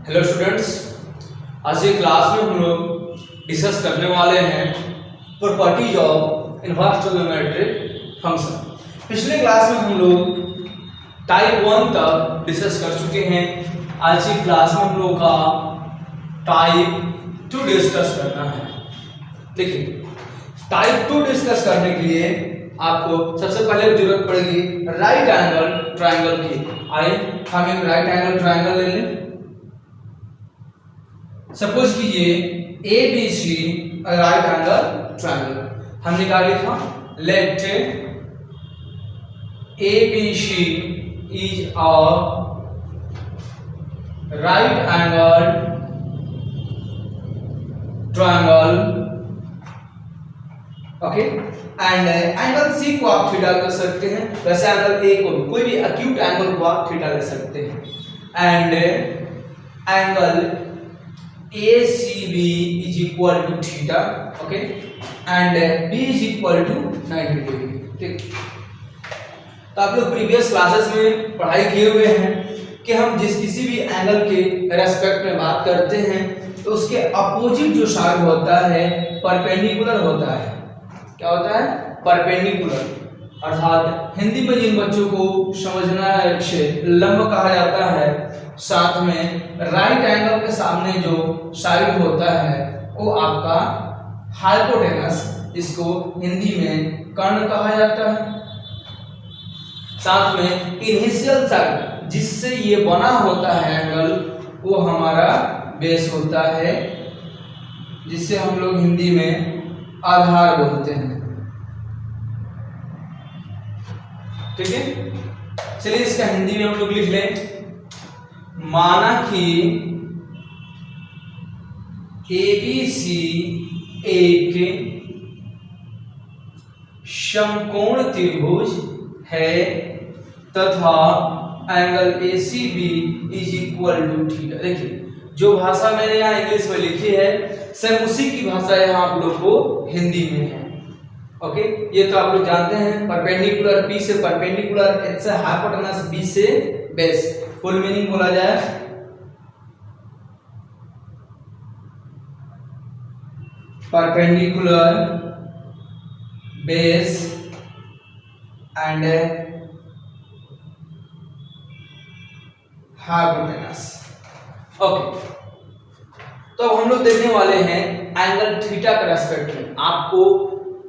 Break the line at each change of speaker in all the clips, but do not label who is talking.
Hello students, आज की class में हम लोग डिस्कस करने वाले हैं properties of inverse trigonometric function. पिछले क्लास में हम लोग टाइप 1 तक डिस्कस कर चुके हैं। आज की क्लास में हम लोग का टाइप 2 डिस्कस करना है। देखिए, टाइप 2 डिस्कस करने के लिए आपको सबसे पहले जरूरत पड़ेगी राइट एंगल ट्रायंगल की। आइए हम एक राइट एंगल ट्रायंगल ले लें। सपोज कीजिए A B C right angle triangle हमने क्या लिखा, let A B C is a right angle triangle, okay. And angle C को आप थीटा कर सकते हैं, वैसे एंगल ए को भी, कोई भी एक्यूट एंगल को आप थीटा ले सकते हैं। And angle ACB is equal to theta, okay, and B is equal to 90 degree. ठीक, तो आप लोग प्रीवियस क्लासेस में पढ़ाई किए हुए हैं कि हम जिस किसी भी एंगल के रेस्पेक्ट में बात करते हैं तो उसके अपोजिट जो साइड होता है परपेंडिकुलर होता है। क्या होता है? परपेंडिकुलर। अर्थात हिंदी में जिन बच्चों को समझना है उसे लंब कहा जाता है, साथ में राइट एंगल के सामने जो साइड होता है वो आपका हाइपोटेनस, इसको हिंदी में कर्ण कहा जाता है। साथ में इनिशियल साइड जिससे ये बना होता है एंगल, वो हमारा बेस होता है, जिससे हम लोग हिंदी में आधार बोलते हैं। ठीक है, चलिए इसका हिंदी में हम लोग लिख लें। माना कि ABC एक समकोण त्रिभुज है तथा angle ACB is equal to theta. देखिए, जो भाषा मैंने यहाँ इंग्लिश में लिखी है सेम उसी की भाषा यहाँ आप लोग को हिंदी में है। ओके, ये तो आप लोग जानते हैं, परपेंडिकुलर P से परपेंडिकुलर, H से हाइपोटेनस, B से बेस। फुल मीनिंग बोला जाए, perpendicular base and hypotenuse. Okay, तो अब हम लोग देखने वाले हैं एंगल थीटा के रेस्पेक्ट में। आपको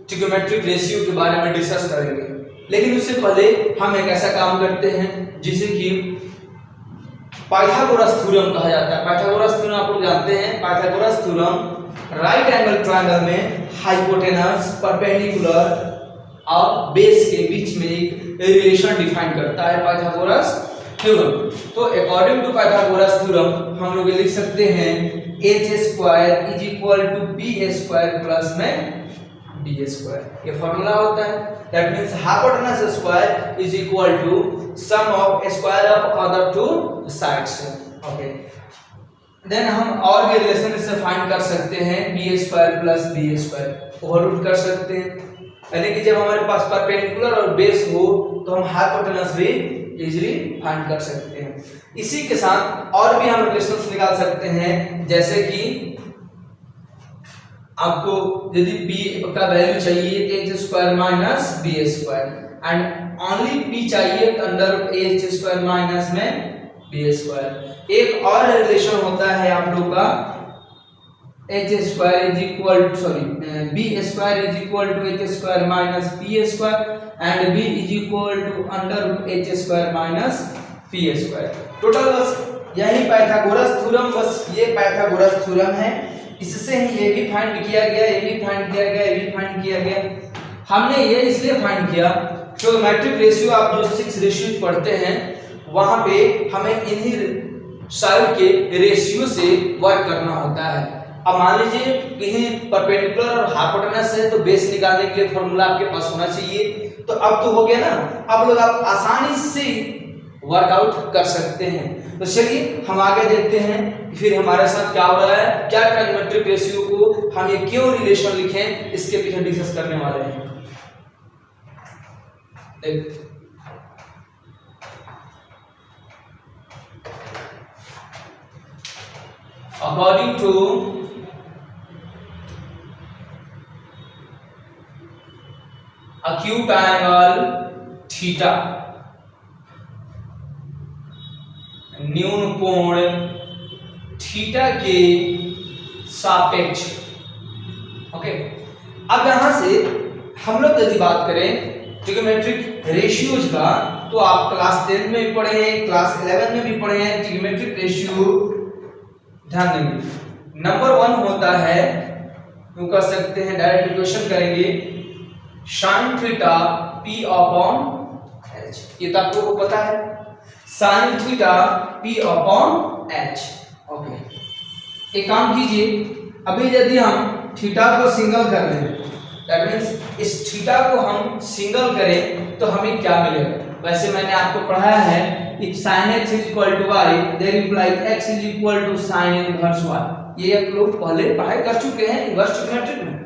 ट्रिग्नोमेट्रिक रेशियो के बारे में डिस्कस करेंगे, लेकिन उससे पहले हम एक ऐसा काम करते हैं जिसे कि पाइथागोरस थ्योरम कहा जाता है। पाइथागोरस थ्योरम आप लोग जानते हैं। Pythagoras theorem right angle triangle में हाइपोटेनस, परपेंडिकुलर और बेस के बीच में एक रिलेशन डिफाइन करता है पाइथागोरस थ्योरम। तो अकॉर्डिंग टू पाइथागोरस थ्योरम हम लोग लिख सकते हैं h square is equal to b square plus में d स्क्वायर। ये फॉर्मूला होता है। That means hypotenuse square is equal to sum of square of other two sides. Okay, then हम और भी रिलेशन इससे फाइंड कर सकते हैं, b square plus b square over root कर सकते हैं। यानी कि जब हमारे पास परपेंडिकुलर और बेस हो तो हम हाइपोटेनस भी इजीली फाइंड कर सकते हैं। इसी के साथ और भी हम रिलेशंस निकाल सकते हैं, जैसे कि आपको यदि b का वैल्यू चाहिए h square minus b square and only p चाहिए तो अंडर h स्क्वायर माइनस में b स्क्वायर। एक और रिलेशन होता है आप लोग का h square is equal b square is equal to h square minus p square and b is equal to under h square minus p square. Total बस यही पाइथागोरस थ्योरम, बस ये पाइथागोरस थ्योरम है। इससे ही ये भी फाइंड किया गया, ये भी फाइंड किया गया, ये भी फाइंड किया गया। हमने ये इसलिए फाइंड किया, ट्रिग्नोमेट्रिक रेशियो आप जो 6 रेशियो पढ़ते हैं वहां पे हमें इन्हीं साइड के रेशियो से वर्क करना होता है। अब मान लीजिए कहीं परपेंडिकुलर और हाइपोटेनस है तो बेस निकालने के लिए फॉर्मूला आपके पास होना चाहिए। तो अब तो हो गया ना, अब लोग आप आसानी से वर्कआउट कर सकते हैं। तो चलिए हम आगे देखते हैं फिर हमारे साथ क्या हो रहा है, क्या ट्रिग्नोमेट्रिक रेशियो को हम ये क्यों रिलेशन लिखें, इसके पीछे डिस्कस करने वाले हैं। देख, अकॉर्डिंग टू acute angle थीटा, न्यून कोण थीटा के सापेक्ष। ओके, अब यहां से हम लोग यदि बात करें ट्रिग्नोमेट्रिक रेशियोज का, तो आप क्लास 10 में भी पढ़े हैं, क्लास 11 में भी पढ़े हैं। ट्रिग्नोमेट्रिक रेशियो ध्यान देंगे, नंबर 1 होता है, तो कर सकते हैं डायरेक्ट इक्वेशन करेंगे, sin theta p upon h। ये तो आपको पता है, sin theta p upon h। Okay, एक काम कीजिए, अभी यदि हम थीटा को सिंगल कर लें, दैट मींस इस थीटा को हम सिंगल करें तो हमें क्या मिलेगा। वैसे मैंने आपको पढ़ाया है, if sin x is equal to y then imply x is equal to sin inverse y। ये आप लोग पहले पढ़ाई कर चुके हैं इनवर्स ट्रिग्नोमेट्री में।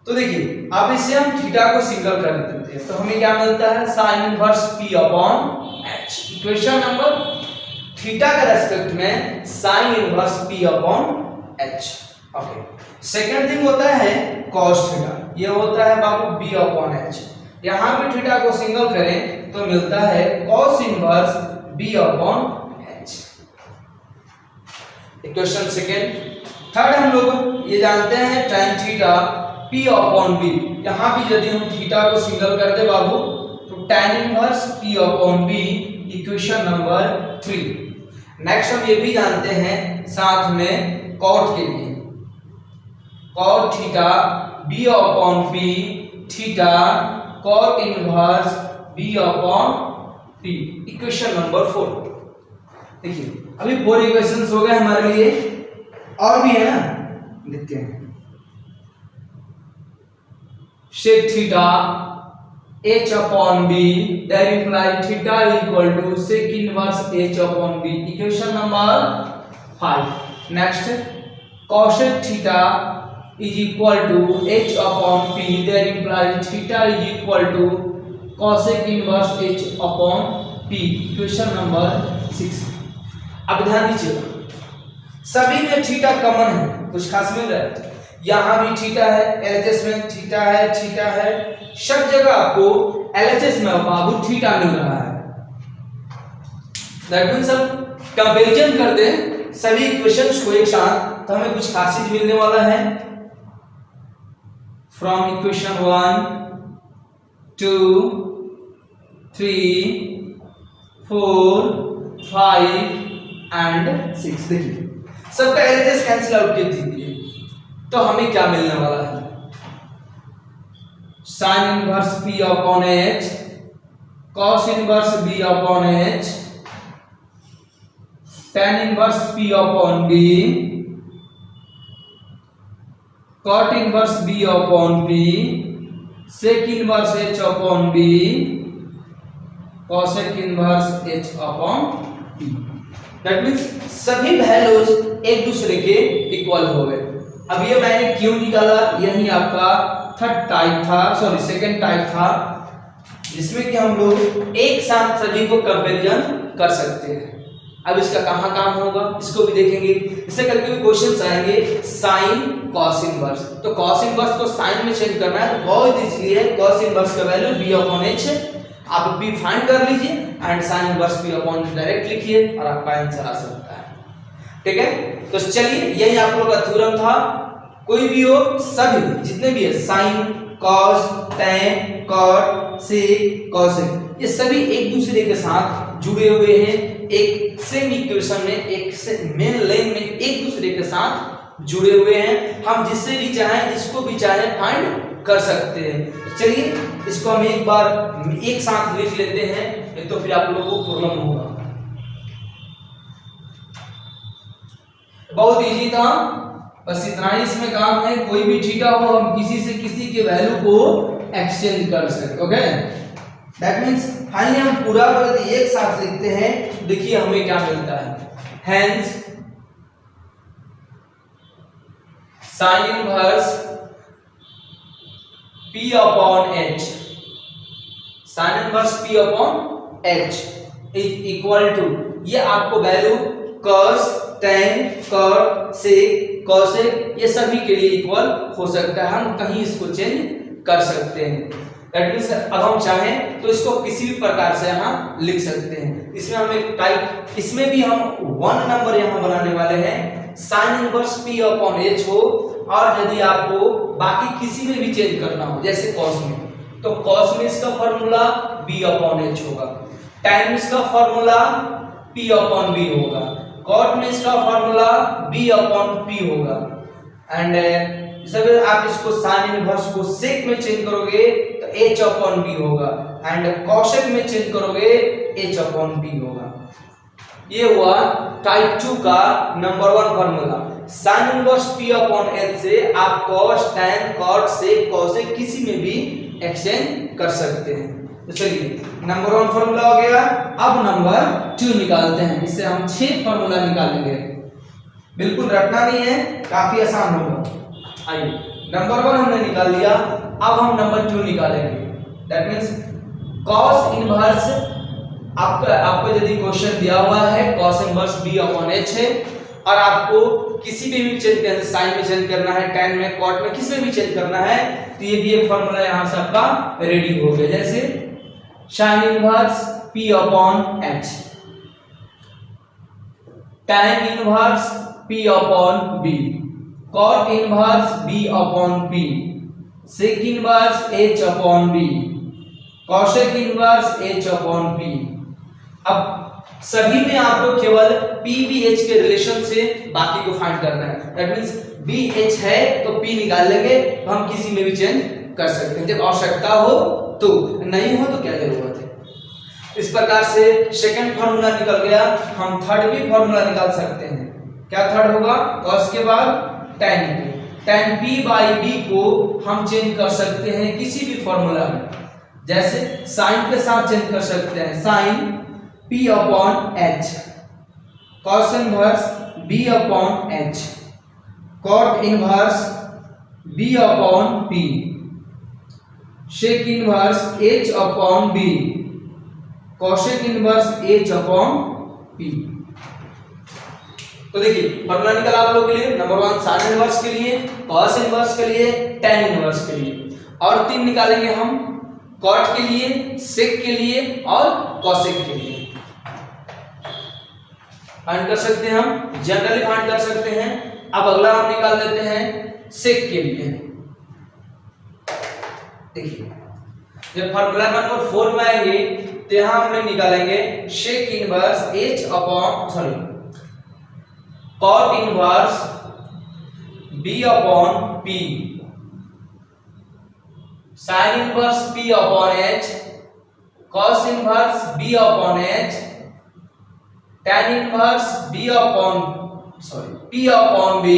तो देखिए, अब इसे हम थीटा को सिंगल कर देते हैं तो हमें क्या मिलता है, sin inverse p upon h। Equation number theta के रेस्पेक्ट में sin inverse p upon h। Okay, second thing होता है cos थीटा, ये होता है बाबू b अपॉन h। यहां भी थीटा को सिंगल करें तो मिलता है cos inverse b upon h। Equation second. Third हम लोग ये जानते हैं tan theta p upon b। यहां भी यदि हम थीटा को सिंगल कर दे बाबू तो tan inverse p upon b, equation number 3। Next हम ये भी जानते हैं साथ में cot के लिए, cot theta b upon p, theta cot inverse b upon p, equation number 4। देखिए, अभी 4 इक्वेशंस हो गए हमारे लिए, और भी है ना, देखते हैं। sec theta h upon b that imply theta equal to sec inverse h upon b, equation number 5। Next, cosec theta is equal to h upon p that imply theta is equal to cosec inverse h upon p, equation number 6। अब ध्यान दीजिएगा, सभी में theta common है, कुछ खास मिल रहा है। यहां भी थीटा है, एलएचएस में थीटा है, थीटा है, सब जगह आपको एलएचएस में बाबू थीटा मिल रहा है। दैट मींस अब कंपैरिजन कर दें सभी इक्वेशंस को एक साथ तो हमें कुछ खास चीज मिलने वाला है। From equation 1 2 3 4 5 and 6। देखिए, सबका एलएचएस कैंसिल आउट कर दीजिए तो हमें क्या मिलने वाला है, sin inverse p upon h, cos inverse b upon h, tan inverse p upon b, cot inverse b upon b, sec inverse h upon b, cosec inverse h upon b। That means सभी values एक दूसरे के equal हो गए। अब ये मैंने क्यों निकाला, यही आपका थर्ड टाइप था, सॉरी सेकंड टाइप था, जिसमें कि हम लोग एक साथ सभी को कंपैरिजन कर सकते हैं। अब इसका कहां काम होगा इसको भी देखेंगे। इससे करके भी क्वेश्चंस आएंगे साइन कॉस इनवर्स, तो कॉस इनवर्स को साइन में चेंज करना है तो बहुत इजी है, कॉस इनवर्स का वैल्यू b अपॉन h है, आप b फाइंड कर लीजिए and sine inverse b upon direct लिखिए और आपका आंसर आ सकता है। ठीक है, तो चलिए यही आप लोगों का थ्योरम था। कोई भी हो, सभी जितने भी है साइन, कॉस, टैन, कॉट, सेक, कोसेक, ये सभी एक दूसरे के साथ जुड़े हुए हैं, एक सेम इक्वेशन में, एक से मेन लाइन में एक दूसरे के साथ जुड़े हुए हैं। हम जिससे भी चाहें, जिसको भी चाहें फाइंड कर सकते हैं। चलिए इसको हम एक बार एक साथ लिख लेते हैं, तो फिर आप लोगों को प्रॉब्लम होगा। बहुत इजी था, बस इतना ही इसमें काम है। कोई भी थीटा हो, हम किसी से किसी के वैल्यू को एक्सचेंज कर सकते। ओके, दैट मींस फाइनली हम पूरा यदि एक साथ लिखते हैं, देखिए हमें क्या मिलता है। Hence sine inverse p upon h, sine inverse p upon h is equal to, ये आपको value cos, tan, cot, sec, cosec ये सभी के लिए इक्वल हो सकता है, हम कहीं इसको चेंज कर सकते हैं। दैट मींस अब हम चाहें तो इसको किसी भी प्रकार से यहाँ लिख सकते हैं। इसमें हम एक टाइप, इसमें भी हम 1 नंबर यहाँ बनाने वाले हैं, sign inverse p upon h हो, और यदि आपको बाकी किसी में भी चेंज करना हो जैसे cos में, तो cos में इसका फॉर्मूला b अपॉन h होगा, tan में इसका फॉर्मूला p अपॉन b होगा, cot में इसका फॉर्मूला b अपॉन p होगा, एंड जब आप इसको साइन इनवर्स को सेक में चेंज करोगे तो h अपॉन b होगा, एंड कॉसेक में चेंज करोगे h अपॉन b होगा। ये हुआ टाइप 2 का number 1 formula. Sign inverse p upon h से आप cos, tan, cot, sec, cosec किसी में भी एक्सचेंज कर सकते हैं। तो चलिए नंबर 1 फॉर्मूला हो गया। अब नंबर 2 निकालते हैं। इससे हम 6 फॉर्मूला निकालेंगे, बिल्कुल रटना नहीं है, काफी आसान होगा। आइए नंबर 1 हमने निकाल लिया, अब हम नंबर 2 निकालेंगे। दैट मींस cos इनवर्स, आपको यदि क्वेश्चन दिया हुआ है cos inverse b upon h है, और आपको किसी भी चेंज करना है, साइन में चेंज करना है, tan में, cot में, किसी में भी चेंज करना है, तो ये भी एक फॉर्मूला यहां से आपका रेडी हो गया। जैसे sin inverse p upon h, tan inverse p upon b, cot inverse b upon p, sec inverse h upon b, cosec inverse h upon p। अब सभी में आपको केवल p b h के रिलेशन से बाकी को फाइंड करना है। दैट मींस b h है तो p निकाल लेंगे, हम किसी में भी चेंज कर सकते हैं जब आवश्यकता हो तो, नहीं हो तो क्या जरूरत है। इस प्रकार से सेकंड फार्मूला निकल गया। हम थर्ड भी फार्मूला निकाल सकते हैं। क्या थर्ड होगा? cos के बाद tan को, tan p बाई b को हम चेंज कर सकते हैं किसी भी फार्मूला में, जैसे sin के साथ चेंज कर सकते हैं, sin p upon h, cos inverse b upon h, cot inverse b upon p, sec inverse h upon b, cosec inverse h upon p। तो देखिए फॉर्मूला निकला आप लोगों के लिए। नंबर 1 साइन इनवर्स के लिए, cos इनवर्स के लिए, tan इनवर्स के लिए, और 3 निकालेंगे हम cot के लिए, sec के लिए और cosec के लिए। फाइंड कर सकते हैं, हम जनरली फाइंड कर सकते हैं। अब अगला हम निकाल लेते हैं sec के लिए। देखिए जब फॉर्मूला नंबर 4 में आएंगे तो यहां हम निकालेंगे sec inverse h upon cot inverse b upon p, sin inverse p upon h, cos inverse b upon h, tan inverse b upon p upon b,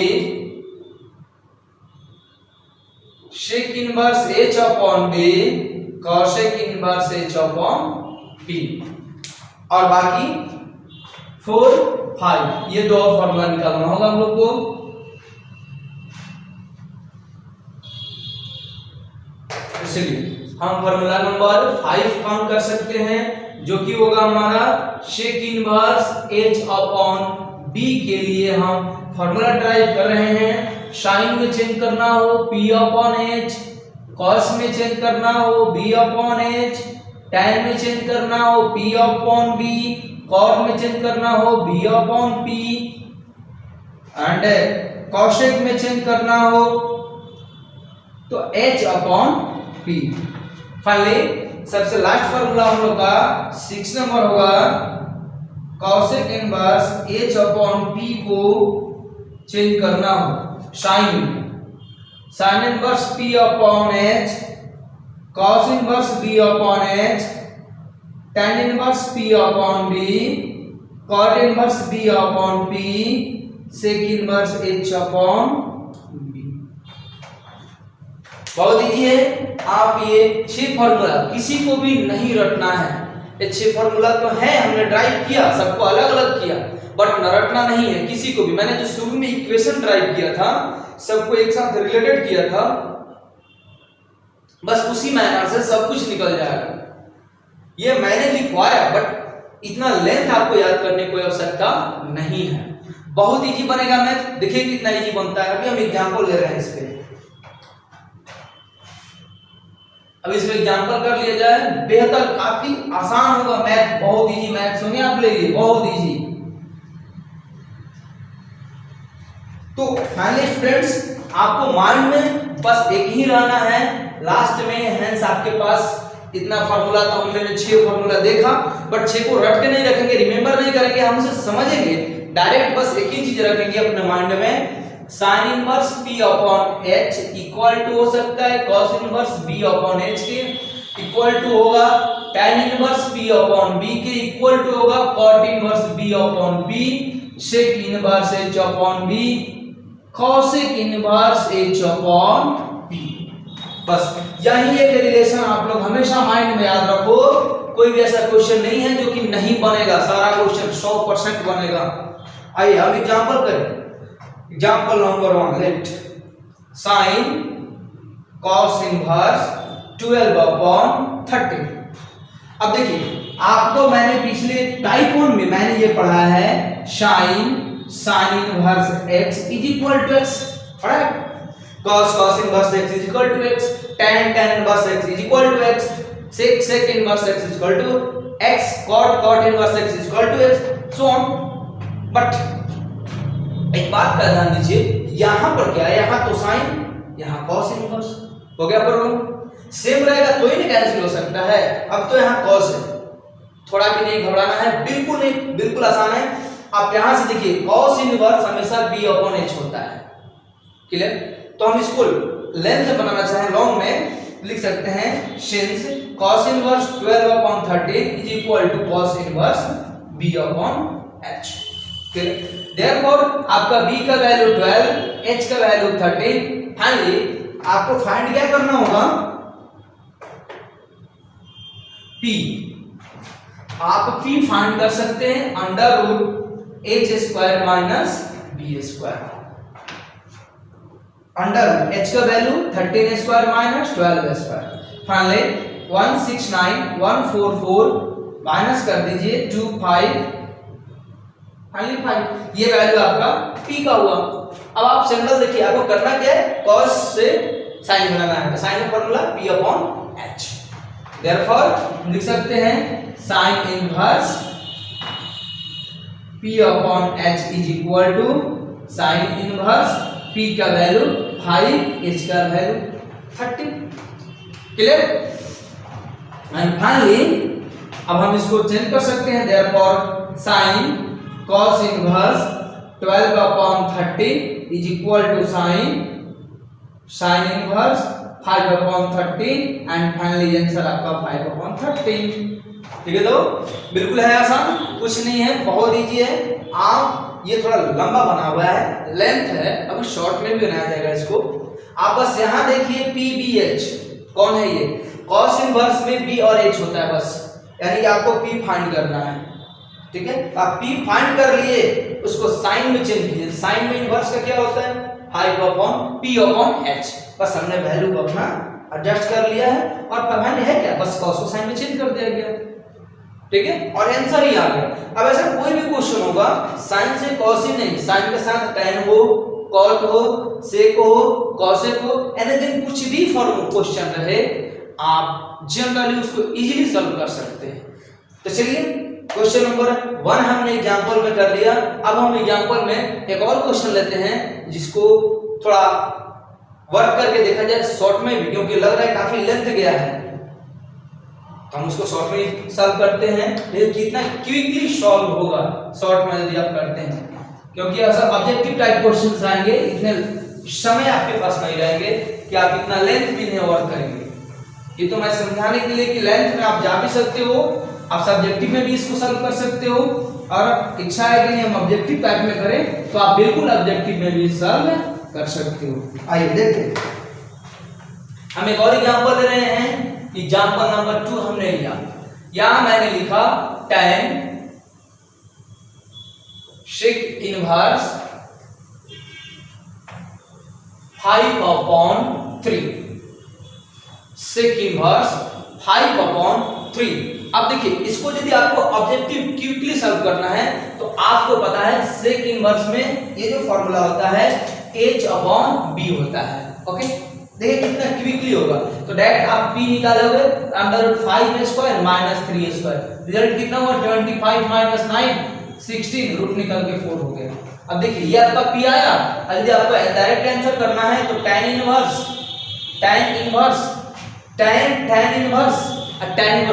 sec inverse h upon b, cosec inverse h upon p, और बाकी 4, 5 ये 2 formula निकालना होगा हम लोग को। इसलिए हम फॉर्मूला नंबर 5 काउंट कर सकते हैं, जो कि होगा हमारा sec inverse h upon b के लिए हम फॉर्मूला ड्राइव कर रहे हैं। साइन में चेंज करना हो p अपॉन h, cos में चेंज करना हो b अपॉन h, tan में चेंज करना हो p अपॉन b, cot में चेंज करना हो b upon p, and cosec में चेंज करना हो तो h अपॉन p। फाइनली सबसे लास्ट फार्मूला हम लोग का 6 नंबर होगा, cosec inverse h upon p को चेंज करना हो sin inverse p upon h, cos inverse b upon h, tan inverse p upon b, cot inverse b upon p, sec inverse h upon b। बहुत easy है। आप ये 6 formula किसी को भी नहीं रटना है। ये 6 फार्मूला तो है, हमने ड्राइव किया, सबको अलग अलग किया, बट न रटना नहीं है किसी को भी। मैंने जो शुरू में इक्वेशन ड्राइव किया था, सबको एक साथ रिलेटेड किया था, बस उसी मैनर से सब कुछ निकल जाएगा। ये मैंने लिखवाया, बट इतना लेंथ आपको याद करने की कोई आवश्यकता नहीं है, बहुत इजी बनेगा मैथ। देखिए कितना इजी बनता है। अभी हम एग्जांपल ले रहे हैं इस पे, अब इसमें एग्जांपल कर लिया जाए, बेहतर, काफी आसान होगा मैथ, बहुत इजी मैथ होंगे आप ले लिए, बहुत इजी। तो फाइनली स्टूडेंट्स आपको माइंड में बस एक ही रहना है, लास्ट में हेंस आपके पास इतना फार्मूला था, हमने 6 फार्मूला देखा, बट 6 को रट के नहीं रखेंगे, रिमेंबर नहीं करेंगे, हम उसे समझेंगे डायरेक्ट। बस एक ही चीज रखेंगे अपने माइंड में, sin inverse p upon h equal to हो सकता है cos inverse b upon h के इक्वल टू होगा tan inverse p upon b के इक्वल टू होगा cot inverse b upon b, sec inverse h upon b, cosec inverse h upon b। बस यही एक रिलेशन आप लोग हमेशा माइंड में याद रखो। कोई भी ऐसा क्वेश्चन नहीं है जो कि नहीं बनेगा, सारा क्वेश्चन 100% बनेगा। आइए हम एग्जांपल करें। Example number 1, let sin cos inverse 12 upon 30। अब देखिए आपको मैंने पिछले टाइप 1 में मैंने ये पढ़ा है sin inverse x is equal to x, right? cos inverse x is equal to x, tan inverse x is equal to x, sec inverse x is equal to x, cot inverse x is equal to x, so on. But एक बात का ध्यान दीजिए, यहां पर क्या है, यहां तो साइन, यहां cos इनवर्स हो गया, प्रॉब्लम सेम रहेगा तो ही नहीं कैंसिल हो सकता है। अब तो यहां cos है, थोड़ा भी नहीं घबराना है, बिल्कुल नहीं, बिल्कुल आसान है। आप यहां से देखिए cos इनवर्स हमेशा b अपॉन h होता है, क्लियर? तो हम इसको लेंथ बनाना चाहें लॉन्ग में, लिख सकते हैं since cos inverse 12 upon 13 is equal to cos inverse b upon h, clear? Therefore आपका b का वैल्यू 12, h का वैल्यू 13। फाइनली आपको फाइंड क्या करना होगा, p। आप p फाइंड कर सकते हैं under root h square minus b square, under h का value 13 square minus 12 square. Finally 169,144 minus कर दीजिए 25, फाइनली 5, ये वैल्यू आपका p का हुआ। अब आप सिंबल देखिए, आपको करना क्या है, cos से sin बनाना है, तो sin का formula p upon h। Therefore लिख सकते हैं sin inverse p upon h is equal to sin inverse p का वैल्यू 5, h का वैल्यू 30, क्लियर? एंड फाइनली अब हम इसको चेंज कर सकते हैं, therefore sin cos inverse 12 upon 30 is equal to sin inverse 5 upon 13 and finally answer आपका 5 upon 13, ठीक है? तो बिल्कुल है आसान, कुछ नहीं है, बहुत इजी है। आप ये थोड़ा लंबा बना हुआ है, लेंथ है, अभी शॉर्ट में भी बनाया जाएगा इसको। आप बस यहां देखिए p b h कौन है, ये cos इनवर्स में b और h होता है बस, यानी कि आपको p फाइंड करना है, ठीक है? आप p फाइंड कर लिए, उसको साइन में चेंज कीजिए। साइन में इनवर्स का क्या होता है, 5 अपॉन p अपॉन h। बस हमने वैल्यू को अपना एडजस्ट कर लिया है और पढ़ाने है क्या, बस cos को साइन में चेंज कर दिया गया, ठीक है? और आंसर ही आ गया। अब ऐसा कोई भी क्वेश्चन होगा साइन से cos ही नहीं, साइन के साथ tan हो, cot हो, sec हो, cosec हो, एनीथिंग कुछ भी फॉर्म क्वेश्चन रहे, आप जनरली उसको इजीली सॉल्व कर सकते हैं। तो चलिए क्वेश्चन नंबर 1 हमने एग्जांपल में कर लिया। अब हम एग्जांपल में एक और क्वेश्चन लेते हैं जिसको थोड़ा वर्क करके देखा जाए शॉर्ट में भी, क्योंकि लग रहा है काफी लेंथ गया है, तो हम उसको शॉर्ट में सॉल्व करते हैं। लेकिन कितना क्विकली सॉल्व होगा शॉर्ट में यदि आप करते हैं, क्योंकि ऐसा ऑब्जेक्टिव टाइप क्वेश्चंस आएंगे, इतने समय आपके पास नहीं रहेंगे कि आप इतना लेंथ भी नहीं वर्क करेंगे। ये तो मैं समझाने के लिए कि लेंथ में आप जा भी सकते हो, आप सब्जेक्टिव में भी इसको सॉल्व कर सकते हो, और इच्छा है कि नहीं हम ऑब्जेक्टिव टाइप में करें तो आप बिल्कुल ऑब्जेक्टिव में भी सॉल्व कर सकते हो। आइए देखते हैं, हम एक और एग्जांपल ले रहे हैं। एग्जांपल नंबर 2 हमने लिया, यहां मैंने लिखा tan sec inverse 5 upon 3, sec inverse 5 upon 3 अब देखिए इसको यदि आपको ऑब्जेक्टिव क्विकली सॉल्व करना है तो आपको पता है सेक इनवर्स में ये जो फॉर्मूला होता है h अपॉन b होता है। ओके, देखिए कितना क्विकली होगा। तो डायरेक्ट आप p निकालोगे √5a² माइनस 3a², रिजल्ट कितना हुआ 25 माइनस 9 16, रूट निकल के 4 हो गया। अब देखिए ये आपका p आया। यदि आपको डायरेक्ट आंसर करना है तो tan इनवर्स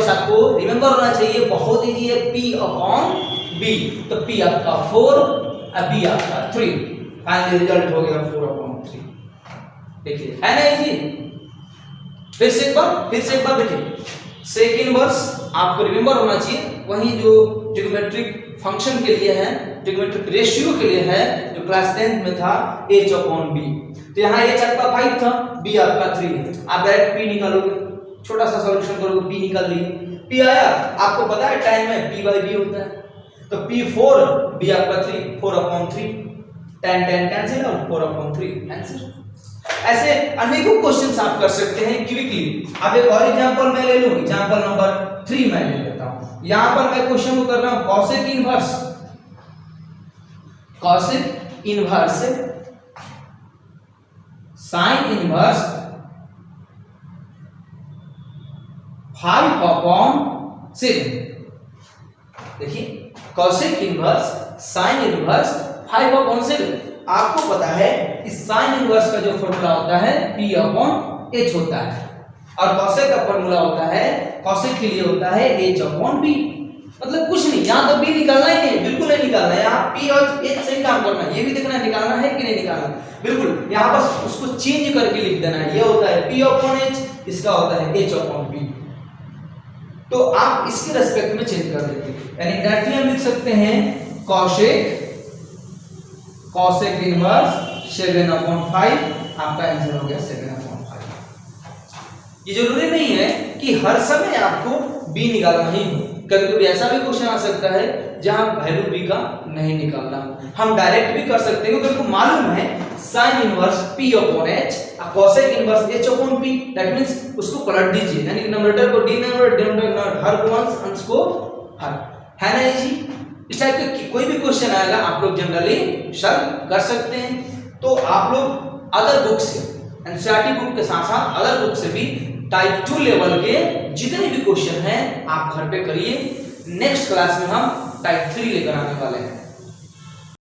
आपको रिमेंबर होना चाहिए, बहुत इजी है, p अपॉन b। तो p आपका 4 और b आपका 3, फाइनली रिजल्ट हो गया 4 अपॉन 3। देखिए है ना इजी। फिर से एक बार देखिए, सेक इनवर्स आपको रिमेंबर होना चाहिए, वही जो ट्रिग्नोमेट्रिक फंक्शन के लिए है, ट्रिग्नोमेट्रिक रेशियो के लिए है, जो क्लास 10th में था h अपॉन b। तो यहाँ h आपका 5 था, b आपका 3 है। आप डायरेक्ट p निकालोगे, छोटा सा सॉल्यूशन करोगे, p निकाल लिए, p आया। आपको पता है टाइम में p बाई b होता है, तो p 4 b आपका 3, 4 अपॉन 3, tan कैंसिल और 4 अपॉन 3 आंसर। ऐसे अनेकों क्वेश्चंस आप कर सकते हैं क्विकली। अब एक और एग्जांपल मैं ले लूं, एग्जांपल नंबर 3 मैं ले लेता हूं। यहां पर मैं क्वेश्चन को कर रहा हूं cosec inverse sine inverse 5 upon 7। देखिए cosec inverse sine inverse 5 upon 7। आपको पता है इस साइन इनवर्स का जो फॉर्मूला होता है p अपॉन h होता है, और कॉसेक का फॉर्मूला होता है, कॉसेक के लिए होता है h अपॉन b। मतलब कुछ नहीं, यहाँ तो b निकालना ही नहीं, बिल्कुल नहीं निकालना है, यहाँ p और h से ही काम करना है। ये भी देखना है निकालना है कि नहीं निकालना, बिल्कुल यहाँ बस उसको चेंज करके लिख देना है। ये होता है p अपॉन h, इसका होता है h अपॉन b। तो आप इसके रेस्पेक्ट में चेंज कर देंगे, यानी डायरेक्टली हम लिख सकते हैं कॉसेक इनवर्स 7/5, आपका आंसर हो गया 7/5। ये जरूरी नहीं है कि हर समय आपको b निकालना ही हो, कभी-कभी ऐसा भी क्वेश्चन आ सकता है जहां वैल्यू b का नहीं निकालना। हम डायरेक्ट भी कर सकते हैं, क्योंकि मालूम है sin inverse p upon h और cosec inverse h upon p, that means उसको पलट दीजिए, यानी न्यूमरेटर को डिनोमिनेटर हर को अंश को हर, है ना इजी। इस टाइप का कोई भी क्वेश्चन आएगा आप लोग जनरली सॉल्व कर सकते हैं। तो आप लोग अदर बुक से, एनसीईआरटी बुक के साथ साथ अदर बुक से भी टाइप 2 लेवल के जितने भी क्वेश्चन हैं आप घर पे करिए। नेक्स्ट क्लास में हम टाइप 3 लेकर आने वाले हैं।